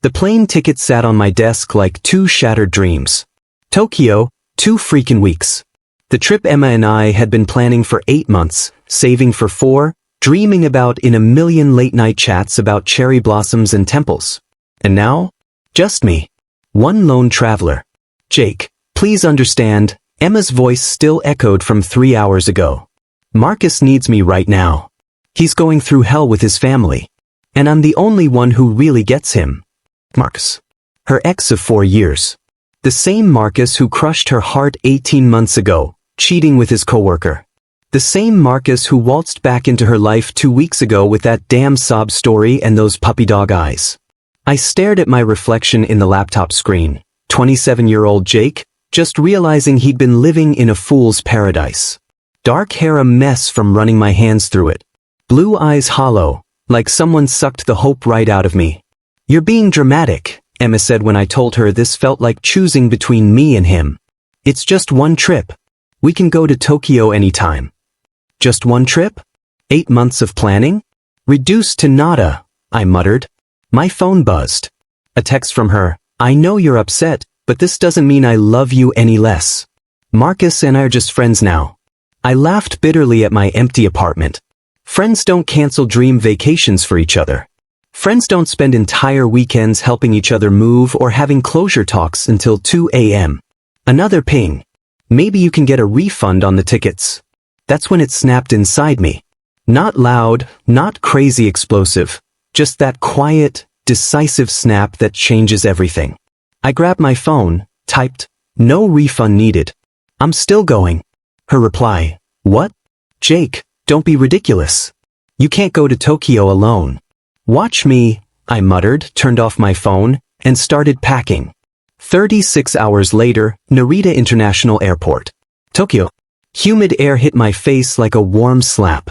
The plane ticket sat on my desk like two shattered dreams. Tokyo, 2 freaking weeks. The trip Emma and I had been planning for 8 months, saving for 4, dreaming about in a million late-night chats about cherry blossoms and temples. And now? Just me. One lone traveler. Jake, please understand, Emma's voice still echoed from 3 hours ago. Marcus needs me right now. He's going through hell with his family. And I'm the only one who really gets him. Marcus. Her ex of 4 years. The same Marcus who crushed her heart 18 months ago, cheating with his coworker. The same Marcus who waltzed back into her life 2 weeks ago with that damn sob story and those puppy dog eyes. I stared at my reflection in the laptop screen, 27-year-old Jake, just realizing he'd been living in a fool's paradise. Dark hair a mess from running my hands through it. Blue eyes hollow, like someone sucked the hope right out of me. You're being dramatic, Emma said when I told her this felt like choosing between me and him. It's just one trip. We can go to Tokyo anytime. Just one trip? 8 months of planning? Reduced to nada, I muttered. My phone buzzed. A text from her. I know you're upset, but this doesn't mean I love you any less. Marcus and I are just friends now. I laughed bitterly at my empty apartment. Friends don't cancel dream vacations for each other. Friends don't spend entire weekends helping each other move or having closure talks until 2 a.m. Another ping. Maybe you can get a refund on the tickets. That's when it snapped inside me. Not loud, not crazy explosive. Just that quiet, decisive snap that changes everything. I grabbed my phone, typed, "No refund needed. I'm still going." Her reply, "What? Jake, don't be ridiculous. You can't go to Tokyo alone." "Watch me," I muttered, turned off my phone, and started packing. 36 hours later, Narita International Airport. Tokyo. Humid air hit my face like a warm slap.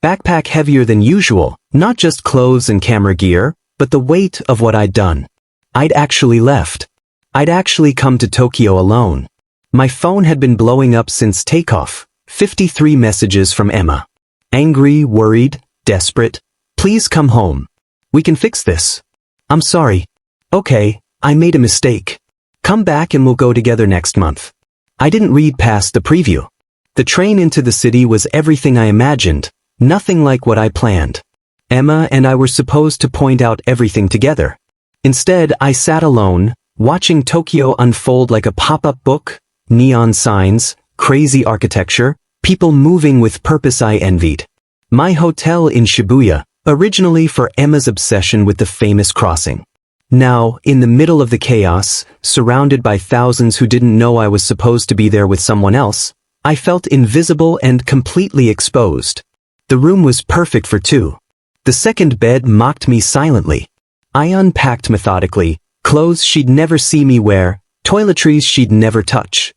Backpack heavier than usual, not just clothes and camera gear, but the weight of what I'd done. I'd actually left. I'd actually come to Tokyo alone. My phone had been blowing up since takeoff. 53 messages from Emma. Angry, worried, desperate. "Please come home. We can fix this." "I'm sorry." "Okay, I made a mistake. Come back and we'll go together next month." I didn't read past the preview. The train into the city was everything I imagined, nothing like what I planned. Emma and I were supposed to point out everything together. Instead, I sat alone, watching Tokyo unfold like a pop-up book, neon signs, crazy architecture, people moving with purpose I envied. My hotel in Shibuya, originally for Emma's obsession with the famous crossing. Now, in the middle of the chaos, surrounded by thousands who didn't know I was supposed to be there with someone else, I felt invisible and completely exposed. The room was perfect for 2. The second bed mocked me silently. I unpacked methodically, clothes she'd never see me wear, toiletries she'd never touch.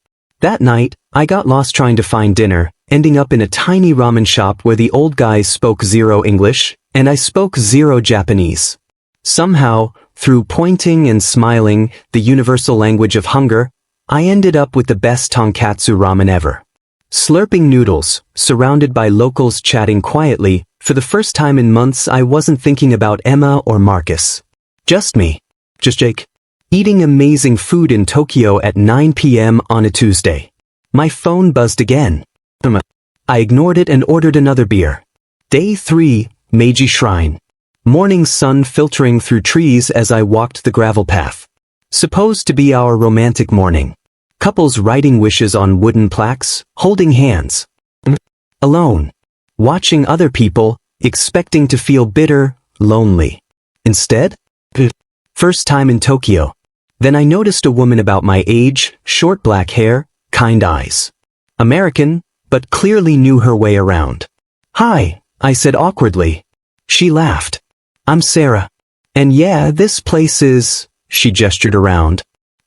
That night, I got lost trying to find dinner, ending up in a tiny ramen shop where the old guys spoke 0 English, and I spoke 0 Japanese. Somehow, through pointing and smiling, the universal language of hunger, I ended up with the best tonkatsu ramen ever. Slurping noodles, surrounded by locals chatting quietly, for the first time in months I wasn't thinking about Emma or Marcus. Just me. Just Jake. Eating amazing food in Tokyo at 9 p.m. on a Tuesday. My phone buzzed again. I ignored it and ordered another beer. Day 3, Meiji Shrine. Morning sun filtering through trees as I walked the gravel path. Supposed to be our romantic morning. Couples writing wishes on wooden plaques, holding hands. Alone. Watching other people, expecting to feel bitter, lonely. Instead? First time in Tokyo. Then I noticed a woman about my age, short black hair, kind eyes. American, but clearly knew her way around. "Hi," I said awkwardly. She laughed. "I'm Sarah. And yeah, this place is," she gestured around.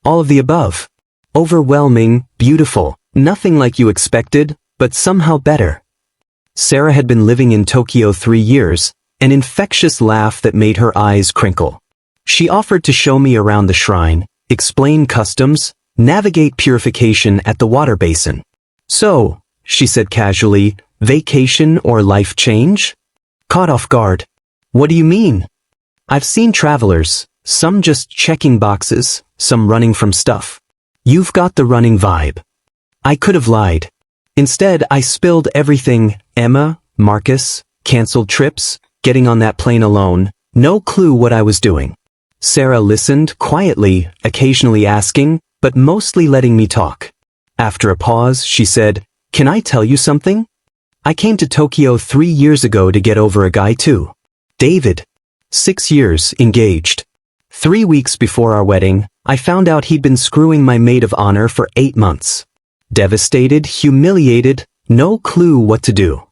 "All of the above. Overwhelming, beautiful, nothing like you expected, but somehow better." Sarah had been living in Tokyo 3 years, an infectious laugh that made her eyes crinkle. She offered to show me around the shrine, explain customs, navigate purification at the water basin. "So," she said casually, "vacation or life change?" Caught off guard. "What do you mean?" "I've seen travelers," Some just checking boxes, some running from stuff. You've got the running vibe. I could have lied. Instead, I spilled everything: Emma, Marcus, canceled trips, getting on that plane alone, no clue what I was doing. Sarah listened quietly, occasionally asking, but mostly letting me talk. After a pause, she said, "Can I tell you something? I came to Tokyo 3 years ago to get over a guy too. David. 6 years, engaged. 3 weeks before our wedding, I found out he'd been screwing my maid of honor for 8 months. Devastated, humiliated, no clue what to do.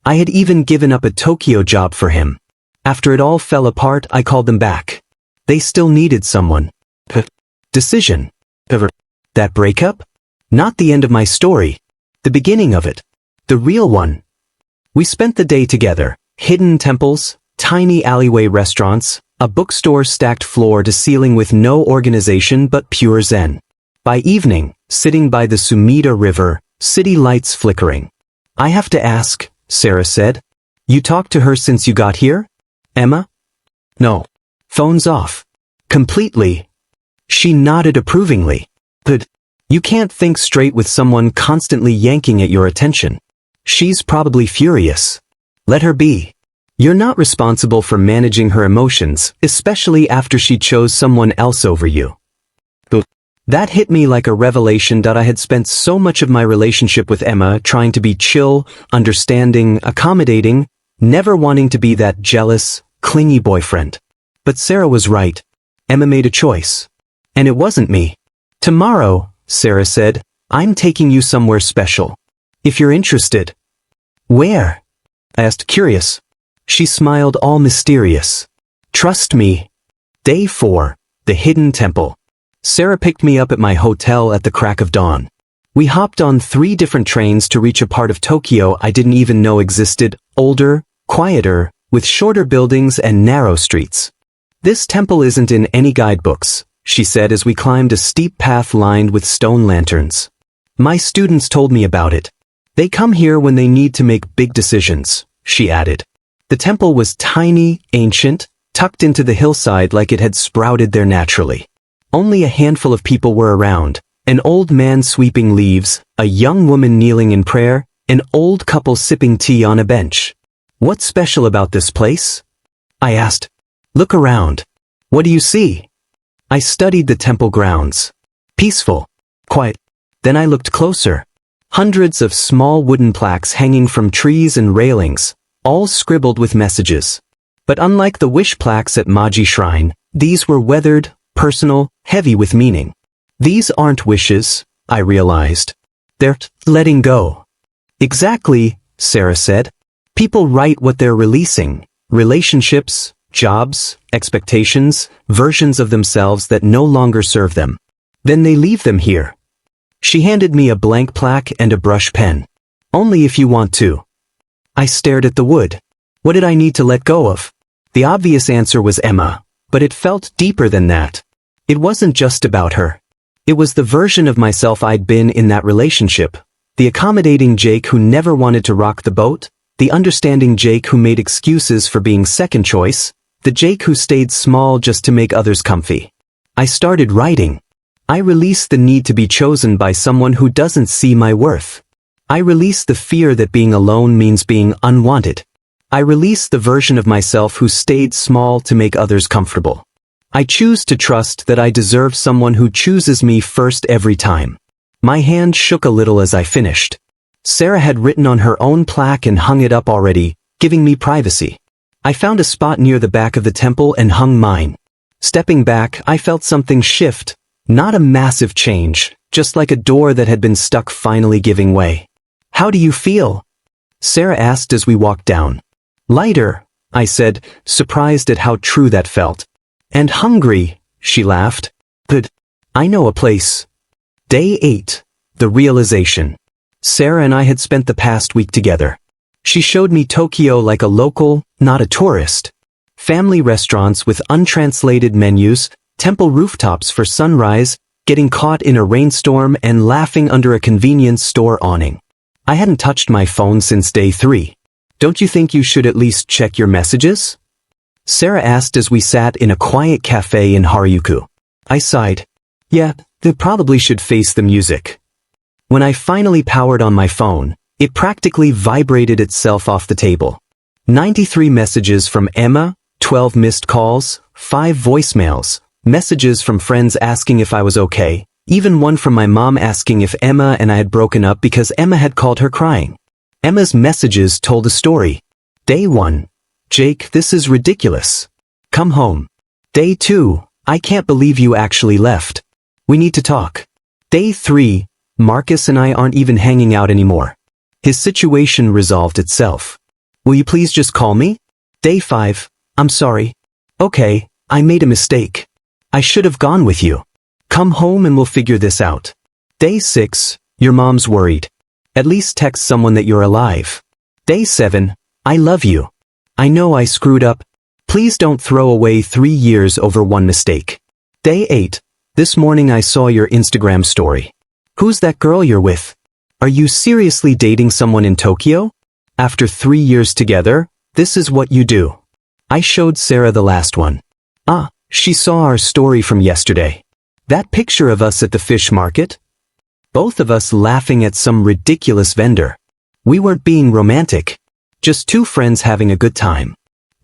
I had even given up a Tokyo job for him. After it all fell apart, I called them back. They still needed someone. Decision. That breakup? Not the end of my story. The beginning of it. The real one. We spent the day together. Hidden temples, tiny alleyway restaurants, a bookstore stacked floor to ceiling with no organization but pure zen. By evening, sitting by the Sumida River, city lights flickering. "I have to ask," Sarah said. "You talked to her since you got here? Emma?" "No. Phone's off. Completely." She nodded approvingly. "But you can't think straight with someone constantly yanking at your attention. She's probably furious. Let her be. You're not responsible for managing her emotions, especially after she chose someone else over you." That hit me like a revelation that I had spent so much of my relationship with Emma trying to be chill, understanding, accommodating, never wanting to be that jealous, clingy boyfriend. But Sarah was right. Emma made a choice. And it wasn't me. "Tomorrow," Sarah said, "I'm taking you somewhere special. If you're interested." "Where?" I asked, curious. She smiled, all mysterious. "Trust me." Day 4, the hidden temple. Sarah picked me up at my hotel at the crack of dawn. We hopped on 3 different trains to reach a part of Tokyo I didn't even know existed, older, quieter, with shorter buildings and narrow streets. "This temple isn't in any guidebooks," she said as we climbed a steep path lined with stone lanterns. "My students told me about it. They come here when they need to make big decisions," she added. The temple was tiny, ancient, tucked into the hillside like it had sprouted there naturally. Only a handful of people were around: an old man sweeping leaves, a young woman kneeling in prayer, an old couple sipping tea on a bench. "What's special about this place?" I asked. "Look around. What do you see?" I studied the temple grounds. Peaceful. Quiet. Then I looked closer. Hundreds of small wooden plaques hanging from trees and railings, all scribbled with messages. But unlike the wish plaques at Maji Shrine, these were weathered, personal, heavy with meaning. These aren't wishes, I realized. They're letting go. Exactly, Sarah said. People write what they're releasing: relationships, jobs, expectations, versions of themselves that no longer serve them. Then they leave them here. She handed me a blank plaque and a brush pen. "Only if you want to." I stared at the wood. What did I need to let go of? The obvious answer was Emma, but it felt deeper than that. It wasn't just about her. It was the version of myself I'd been in that relationship. The accommodating Jake who never wanted to rock the boat, the understanding Jake who made excuses for being second choice, the Jake who stayed small just to make others comfy. I started writing. I released the need to be chosen by someone who doesn't see my worth. I released the fear that being alone means being unwanted. I released the version of myself who stayed small to make others comfortable. I choose to trust that I deserve someone who chooses me first every time. My hand shook a little as I finished. Sarah had written on her own plaque and hung it up already, giving me privacy. I found a spot near the back of the temple and hung mine. Stepping back, I felt something shift. Not a massive change, just like a door that had been stuck finally giving way. "How do you feel?" Sarah asked as we walked down. "Lighter," I said, surprised at how true that felt. "And hungry," she laughed. "Good. I know a place." Day 8. The realization. Sarah and I had spent the past week together. She showed me Tokyo like a local, not a tourist. Family restaurants with untranslated menus, temple rooftops for sunrise, getting caught in a rainstorm and laughing under a convenience store awning. I hadn't touched my phone since day 3. "Don't you think you should at least check your messages?" Sarah asked as we sat in a quiet cafe in Harajuku. I sighed. Yeah, they probably should face the music. When I finally powered on my phone, it practically vibrated itself off the table. 93 messages from Emma, 12 missed calls, 5 voicemails, messages from friends asking if I was okay, even one from my mom asking if Emma and I had broken up because Emma had called her crying. Emma's messages told a story. Day 1. Jake, this is ridiculous. Come home. Day 2. I can't believe you actually left. We need to talk. Day 3. Marcus and I aren't even hanging out anymore. His situation resolved itself. Will you please just call me? Day 5. I'm sorry. Okay, I made a mistake. I should have gone with you. Come home and we'll figure this out. Day 6. Your mom's worried. At least text someone that you're alive. Day 7. I love you. I know I screwed up. Please don't throw away 3 years over one mistake. Day 8. This morning I saw your Instagram story. Who's that girl you're with? Are you seriously dating someone in Tokyo? After 3 years together, this is what you do. I showed Sarah the last one. She saw our story from yesterday. That picture of us at the fish market? Both of us laughing at some ridiculous vendor. We weren't being romantic. Just two friends having a good time.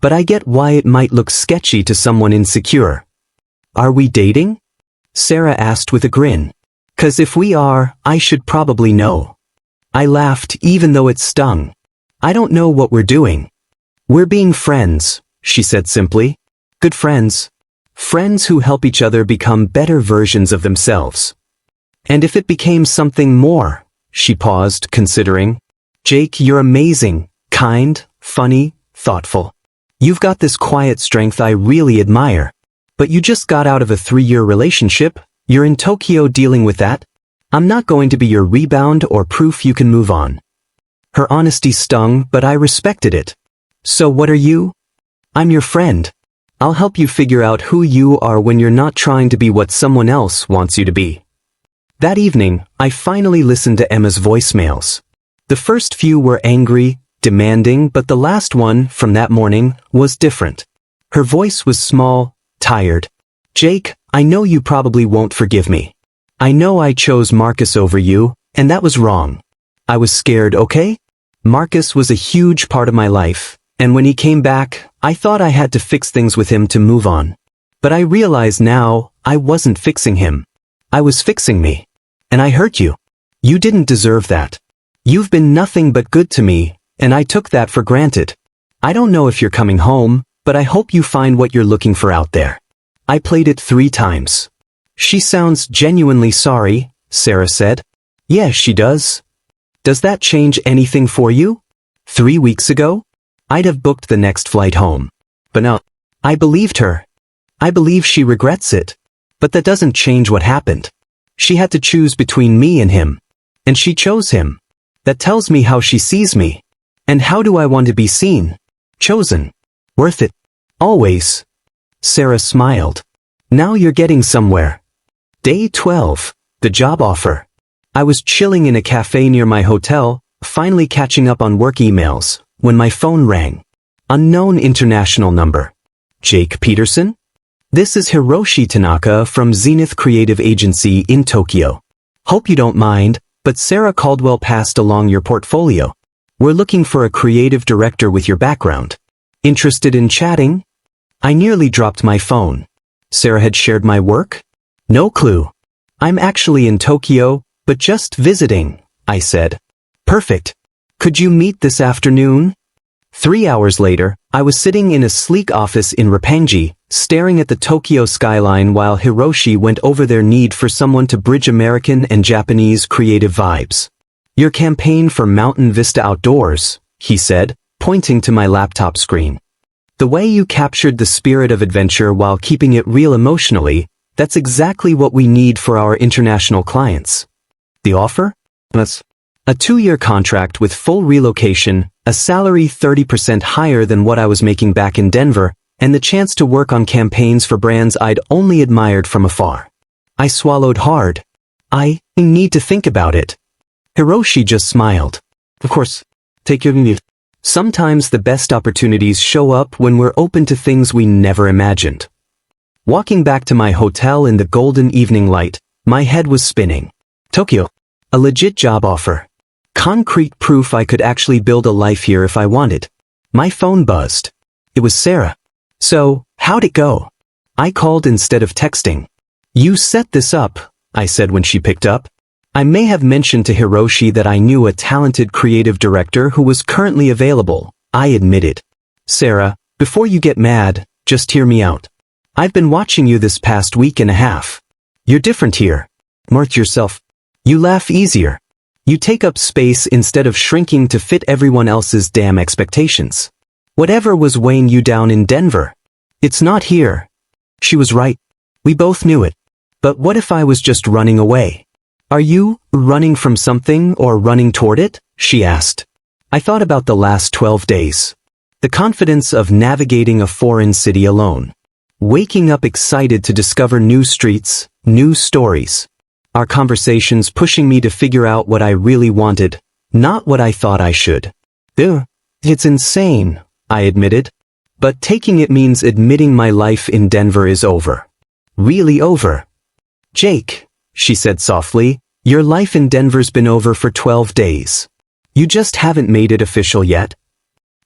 But I get why it might look sketchy to someone insecure. Are we dating? Sarah asked with a grin. 'Cause if we are, I should probably know. I laughed even though it stung. I don't know what we're doing. We're being friends, she said simply. Good friends. Friends who help each other become better versions of themselves. And if it became something more, she paused, considering. Jake, you're amazing, kind, funny, thoughtful. You've got this quiet strength I really admire. But you just got out of a 3-year relationship. You're in Tokyo dealing with that. I'm not going to be your rebound or proof you can move on. Her honesty stung, but I respected it. So what are you? I'm your friend. I'll help you figure out who you are when you're not trying to be what someone else wants you to be. That evening, I finally listened to Emma's voicemails. The first few were angry, demanding, but the last one, from that morning, was different. Her voice was small, tired. Jake, I know you probably won't forgive me. I know I chose Marcus over you, and that was wrong. I was scared, okay? Marcus was a huge part of my life, and when he came back, I thought I had to fix things with him to move on. But I realize now, I wasn't fixing him. I was fixing me. And I hurt you. You didn't deserve that. You've been nothing but good to me, and I took that for granted. I don't know if you're coming home, but I hope you find what you're looking for out there. I played it 3 times. She sounds genuinely sorry, Sarah said. Yeah, she does. Does that change anything for you? 3 weeks ago? I'd have booked the next flight home. But no. I believed her. I believe she regrets it. But that doesn't change what happened. She had to choose between me and him. And she chose him. That tells me how she sees me. And how do I want to be seen? Chosen. Worth it. Always. Sarah smiled. Now you're getting somewhere. Day 12. The job offer. I was chilling in a cafe near my hotel, finally catching up on work emails, when my phone rang. Unknown international number. Jake Peterson? This is Hiroshi Tanaka from Zenith Creative Agency in Tokyo. Hope you don't mind, but Sarah Caldwell passed along your portfolio. We're looking for a creative director with your background. Interested in chatting? I nearly dropped my phone. Sarah had shared my work? No clue. I'm actually in Tokyo, but just visiting, I said. Perfect. Could you meet this afternoon? 3 hours later, I was sitting in a sleek office in Roppongi, staring at the Tokyo skyline while Hiroshi went over their need for someone to bridge American and Japanese creative vibes. Your campaign for Mountain Vista Outdoors, he said, pointing to my laptop screen. The way you captured the spirit of adventure while keeping it real emotionally, that's exactly what we need for our international clients. The offer? That's a 2-year contract with full relocation, a salary 30% higher than what I was making back in Denver, and the chance to work on campaigns for brands I'd only admired from afar. I swallowed hard. I need to think about it. Hiroshi just smiled. Of course, take your leave. Sometimes the best opportunities show up when we're open to things we never imagined. Walking back to my hotel in the golden evening light, my head was spinning. Tokyo. A legit job offer. Concrete proof I could actually build a life here if I wanted. My phone buzzed. It was Sarah. So, how'd it go? I called instead of texting. You set this up, I said when she picked up. I may have mentioned to Hiroshi that I knew a talented creative director who was currently available, I admitted. Sarah, before you get mad, just hear me out. I've been watching you this past week and a half. You're different here. Mirth yourself. You laugh easier. You take up space instead of shrinking to fit everyone else's damn expectations. Whatever was weighing you down in Denver, it's not here. She was right. We both knew it. But what if I was just running away? Are you running from something or running toward it? She asked. I thought about the last 12 days. The confidence of navigating a foreign city alone. Waking up excited to discover new streets, new stories. Our conversations pushing me to figure out what I really wanted, not what I thought I should. Ugh, it's insane, I admitted. But taking it means admitting my life in Denver is over. Really over. Jake, she said softly, your life in Denver's been over for 12 days. You just haven't made it official yet.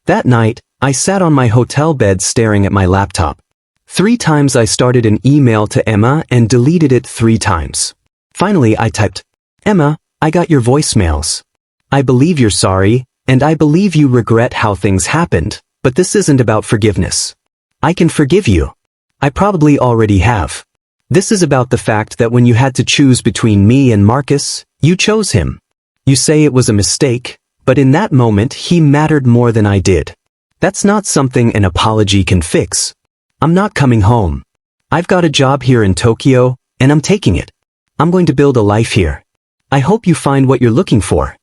That night, I sat on my hotel bed staring at my laptop. 3 times I started an email to Emma and deleted it 3 times. Finally, I typed, Emma, I got your voicemails. I believe you're sorry, and I believe you regret how things happened, but this isn't about forgiveness. I can forgive you. I probably already have. This is about the fact that when you had to choose between me and Marcus, you chose him. You say it was a mistake, but in that moment he mattered more than I did. That's not something an apology can fix. I'm not coming home. I've got a job here in Tokyo, and I'm taking it. I'm going to build a life here. I hope you find what you're looking for.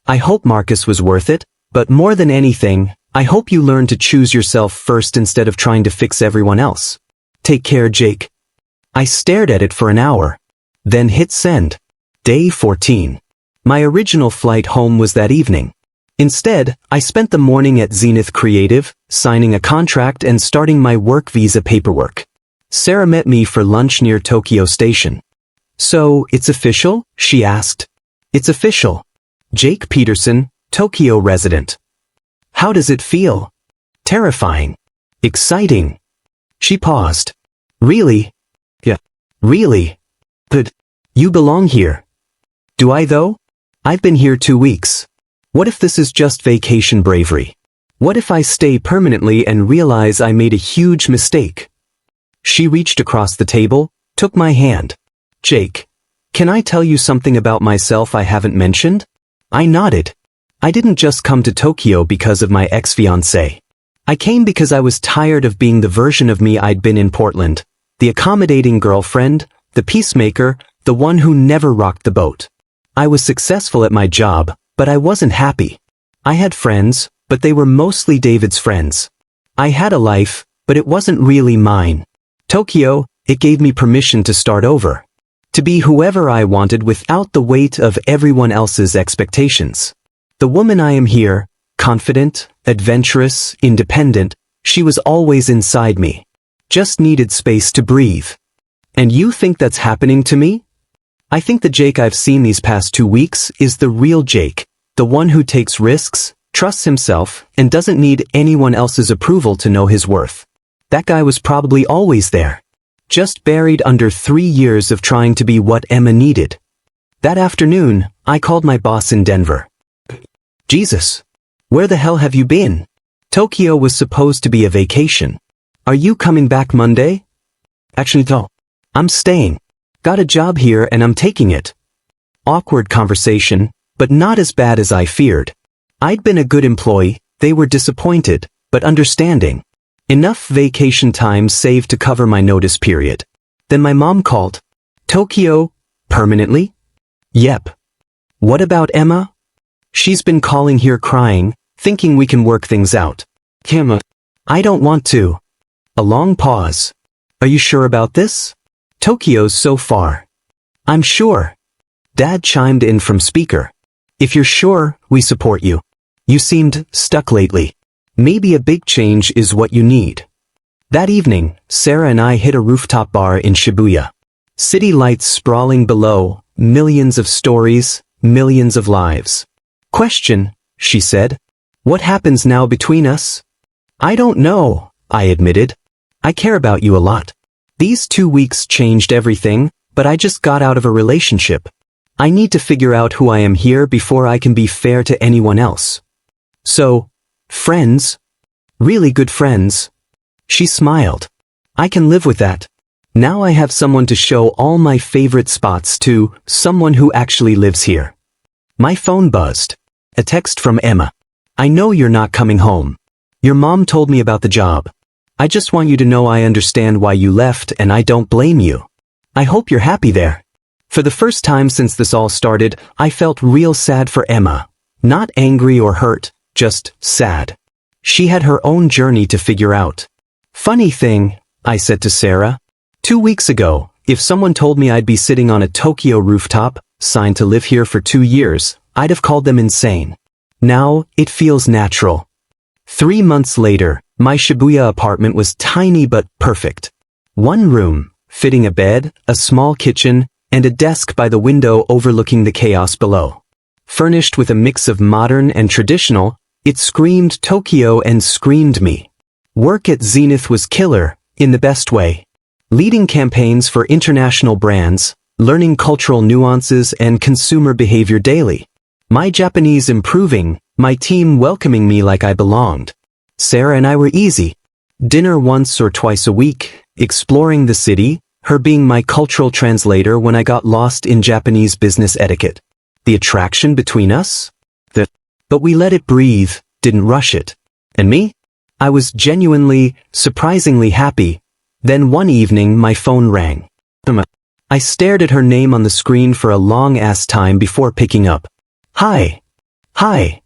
I hope Marcus was worth it, but more than anything, I hope you learn to choose yourself first instead of trying to fix everyone else. Take care, Jake. I stared at it for an hour, then hit send. Day 14. My original flight home was that evening. Instead, I spent the morning at Zenith Creative, signing a contract and starting my work visa paperwork. Sarah met me for lunch near Tokyo Station. So, it's official? She asked. It's official. Jake Peterson, Tokyo resident. How does it feel? Terrifying. Exciting. She paused. Really? Yeah. Really? But you belong here. Do I though? I've been here 2 weeks. What if this is just vacation bravery? What if I stay permanently and realize I made a huge mistake? She reached across the table, took my hand. Jake, can I tell you something about myself I haven't mentioned? I nodded. I didn't just come to Tokyo because of my ex-fiancé. I came because I was tired of being the version of me I'd been in Portland, the accommodating girlfriend, the peacemaker, the one who never rocked the boat. I was successful at my job, but I wasn't happy. I had friends, but they were mostly David's friends. I had a life, but it wasn't really mine. Tokyo, it gave me permission to start over. To be whoever I wanted without the weight of everyone else's expectations. The woman I am here, confident, adventurous, independent, she was always inside me. Just needed space to breathe. And you think that's happening to me? I think the Jake I've seen these past 2 weeks is the real Jake, the one who takes risks, trusts himself, and doesn't need anyone else's approval to know his worth. That guy was probably always there. Just buried under 3 years of trying to be what Emma needed. That afternoon, I called my boss in Denver. Jesus, where the hell have you been? Tokyo was supposed to be a vacation. Are you coming back Monday? Actually, no. I'm staying. Got a job here and I'm taking it. Awkward conversation, but not as bad as I feared. I'd been a good employee, they were disappointed, but understanding. Enough vacation time saved to cover my notice period. Then my mom called. Tokyo, permanently? Yep. What about Emma? She's been calling here crying, thinking we can work things out. Emma, I don't want to. A long pause. Are you sure about this? Tokyo's so far. I'm sure. Dad chimed in from speaker. If you're sure, we support you. You seemed stuck lately. Maybe a big change is what you need. That evening, Sarah and I hit a rooftop bar in Shibuya. City lights sprawling below, millions of stories, millions of lives. Question, she said. What happens now between us? I don't know, I admitted. I care about you a lot. These 2 weeks changed everything, but I just got out of a relationship. I need to figure out who I am here before I can be fair to anyone else. So, friends? Really good friends? She smiled. I can live with that. Now I have someone to show all my favorite spots to, someone who actually lives here. My phone buzzed. A text from Emma. I know you're not coming home. Your mom told me about the job. I just want you to know I understand why you left and I don't blame you. I hope you're happy there. For the first time since this all started, I felt real sad for Emma. Not angry or hurt, just sad. She had her own journey to figure out. Funny thing, I said to Sarah. 2 weeks ago, if someone told me I'd be sitting on a Tokyo rooftop, signed to live here for 2 years, I'd have called them insane. Now, it feels natural. 3 months later, my Shibuya apartment was tiny but perfect. 1 room, fitting a bed, a small kitchen, and a desk by the window overlooking the chaos below. Furnished with a mix of modern and traditional, it screamed Tokyo and screamed me. Work at Zenith was killer, in the best way. Leading campaigns for international brands, learning cultural nuances and consumer behavior daily. My Japanese improving, my team welcoming me like I belonged. Sarah and I were easy. Dinner once or twice a week, exploring the city, her being my cultural translator when I got lost in Japanese business etiquette. The attraction between us? But we let it breathe, didn't rush it. And me? I was genuinely, surprisingly happy. Then one evening my phone rang. I stared at her name on the screen for a long-ass time before picking up. Hi. Hi.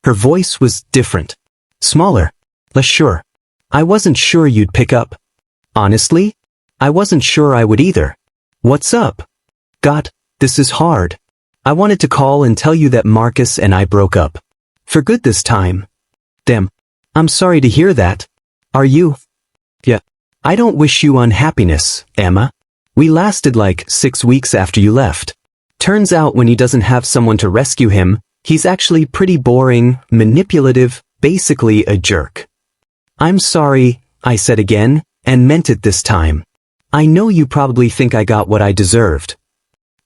Her voice was different. Smaller. Less sure. I wasn't sure you'd pick up. Honestly? I wasn't sure I would either. What's up? God, this is hard. I wanted to call and tell you that Marcus and I broke up. For good this time. Damn. I'm sorry to hear that. Are you? Yeah. I don't wish you unhappiness, Emma. We lasted like 6 weeks after you left. Turns out when he doesn't have someone to rescue him, he's actually pretty boring, manipulative, basically a jerk. I'm sorry, I said again, and meant it this time. I know you probably think I got what I deserved.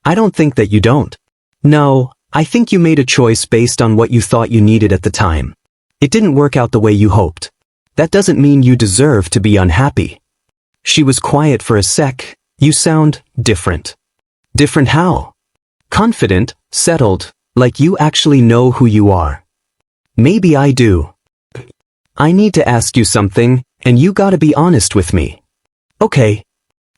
I don't think that you don't. No, I think you made a choice based on what you thought you needed at the time. It didn't work out the way you hoped. That doesn't mean you deserve to be unhappy. She was quiet for a sec. You sound different. Different how? Confident, settled, like you actually know who you are. Maybe I do. I need to ask you something, and you gotta be honest with me. Okay.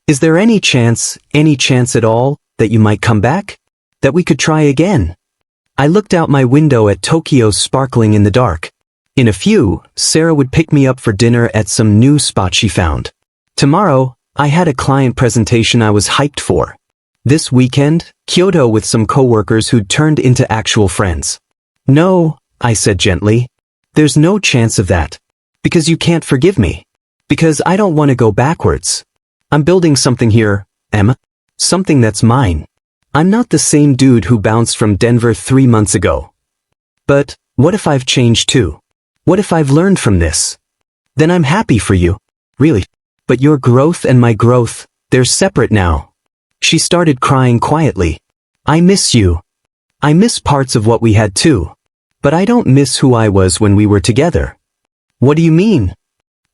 Is there any chance at all, that you might come back? That we could try again? I looked out my window at Tokyo sparkling in the dark. In a few, Sarah would pick me up for dinner at some new spot she found. Tomorrow, I had a client presentation I was hyped for. This weekend, Kyoto with some coworkers who'd turned into actual friends. No, I said gently. There's no chance of that. Because you can't forgive me. Because I don't want to go backwards. I'm building something here, Emma. Something that's mine. I'm not the same dude who bounced from Denver 3 months ago. But, what if I've changed too? What if I've learned from this? Then I'm happy for you. Really. But your growth and my growth, they're separate now. She started crying quietly. I miss you. I miss parts of what we had too. But I don't miss who I was when we were together. What do you mean?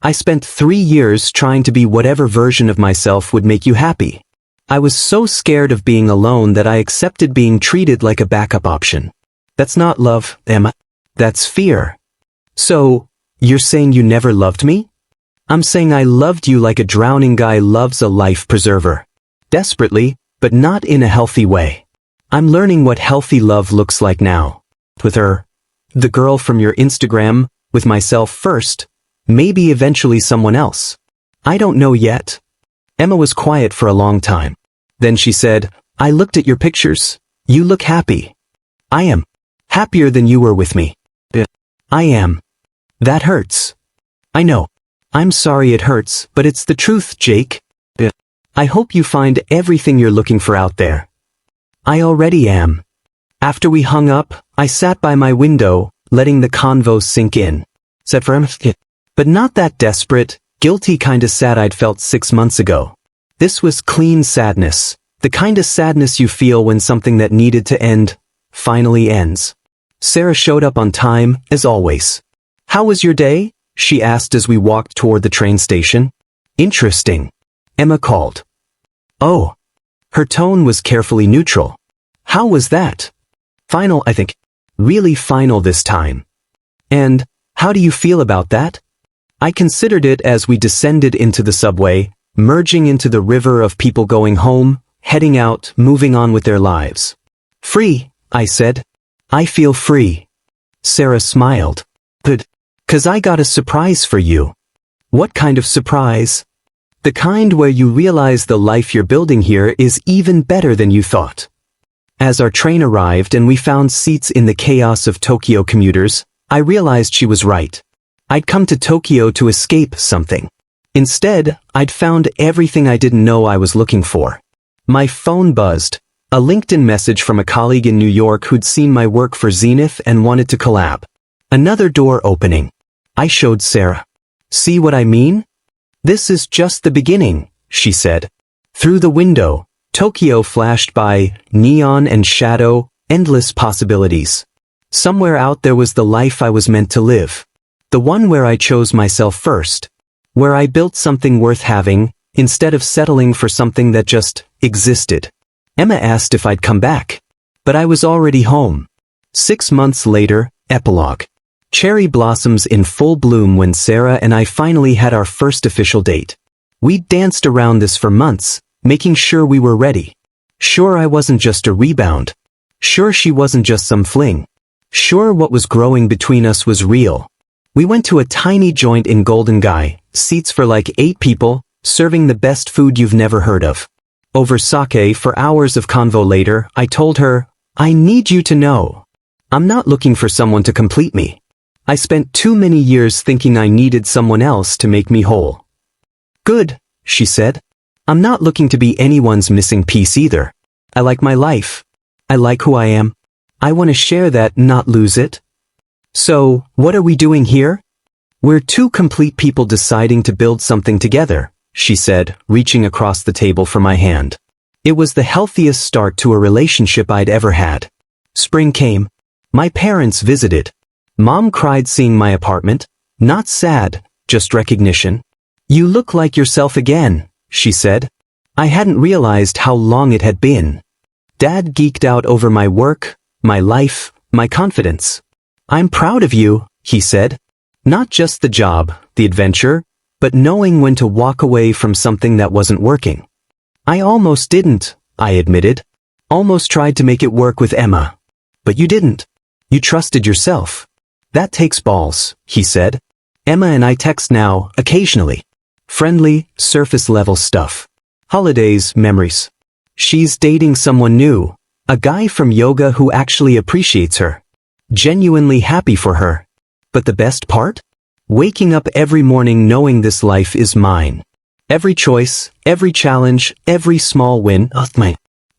I spent 3 years trying to be whatever version of myself would make you happy. I was so scared of being alone that I accepted being treated like a backup option. That's not love, Emma. That's fear. So, you're saying you never loved me? I'm saying I loved you like a drowning guy loves a life preserver. Desperately, but not in a healthy way. I'm learning what healthy love looks like now. With her, the girl from your Instagram, with myself first, maybe eventually someone else. I don't know yet. Emma was quiet for a long time. Then she said, I looked at your pictures. You look happy. I am happier than you were with me. I am. That hurts. I know. I'm sorry it hurts, but it's the truth, Jake. I hope you find everything you're looking for out there. I already am. After we hung up, I sat by my window, letting the convo sink in. But not that desperate, guilty kinda sad I'd felt 6 months ago. This was clean sadness, the kinda sadness you feel when something that needed to end, finally ends. Sarah showed up on time, as always. How was your day? She asked as we walked toward the train station. Interesting. Emma called. Oh. Her tone was carefully neutral. How was that? Final, I think. Really final this time. And, how do you feel about that? I considered it as we descended into the subway, merging into the river of people going home, heading out, moving on with their lives. Free, I said. I feel free. Sarah smiled. Good. 'Cause I got a surprise for you. What kind of surprise? The kind where you realize the life you're building here is even better than you thought. As our train arrived and we found seats in the chaos of Tokyo commuters, I realized she was right. I'd come to Tokyo to escape something. Instead, I'd found everything I didn't know I was looking for. My phone buzzed. A LinkedIn message from a colleague in New York who'd seen my work for Zenith and wanted to collab. Another door opening. I showed Sarah. See what I mean? This is just the beginning, she said. Through the window, Tokyo flashed by, neon and shadow, endless possibilities. Somewhere out there was the life I was meant to live. The one where I chose myself first. Where I built something worth having, instead of settling for something that just existed. Emma asked if I'd come back. But I was already home. 6 months later, epilogue. Cherry blossoms in full bloom when Sarah and I finally had our first official date. We danced around this for months, making sure we were ready. Sure I wasn't just a rebound. Sure she wasn't just some fling. Sure what was growing between us was real. We went to a tiny joint in Golden Guy, seats for like 8 people, serving the best food you've never heard of. Over sake for hours of convo later, I told her, I need you to know. I'm not looking for someone to complete me. I spent too many years thinking I needed someone else to make me whole. Good, she said. I'm not looking to be anyone's missing piece either. I like my life. I like who I am. I want to share that, not lose it. So, what are we doing here? We're 2 complete people deciding to build something together, she said, reaching across the table for my hand. It was the healthiest start to a relationship I'd ever had. Spring came. My parents visited. Mom cried seeing my apartment. Not sad, just recognition. You look like yourself again, she said. I hadn't realized how long it had been. Dad geeked out over my work, my life, my confidence. I'm proud of you, he said. Not just the job, the adventure, but knowing when to walk away from something that wasn't working. I almost didn't, I admitted. Almost tried to make it work with Emma. But you didn't. You trusted yourself. That takes balls, he said. Emma and I text now, occasionally. Friendly, surface-level stuff. Holidays, memories. She's dating someone new. A guy from yoga who actually appreciates her. Genuinely happy for her. But the best part? Waking up every morning knowing this life is mine. Every choice, every challenge, every small win.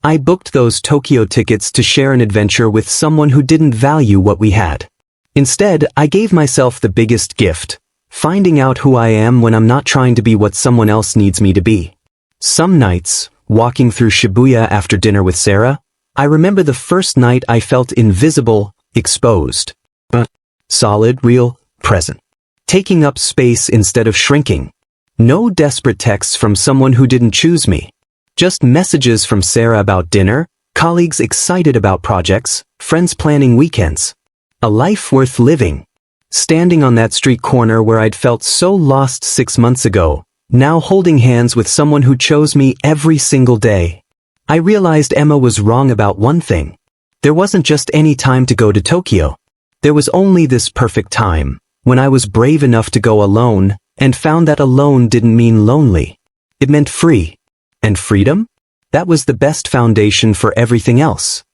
I booked those Tokyo tickets to share an adventure with someone who didn't value what we had. Instead, I gave myself the biggest gift. Finding out who I am when I'm not trying to be what someone else needs me to be. Some nights, walking through Shibuya after dinner with Sarah, I remember the first night I felt invisible, exposed. But solid, real, present. Taking up space instead of shrinking. No desperate texts from someone who didn't choose me. Just messages from Sarah about dinner, colleagues excited about projects, friends planning weekends. A life worth living. Standing on that street corner where I'd felt so lost 6 months ago, now holding hands with someone who chose me every single day. I realized Emma was wrong about one thing. There wasn't just any time to go to Tokyo. There was only this perfect time, when I was brave enough to go alone, and found that alone didn't mean lonely. It meant free. And freedom? That was the best foundation for everything else.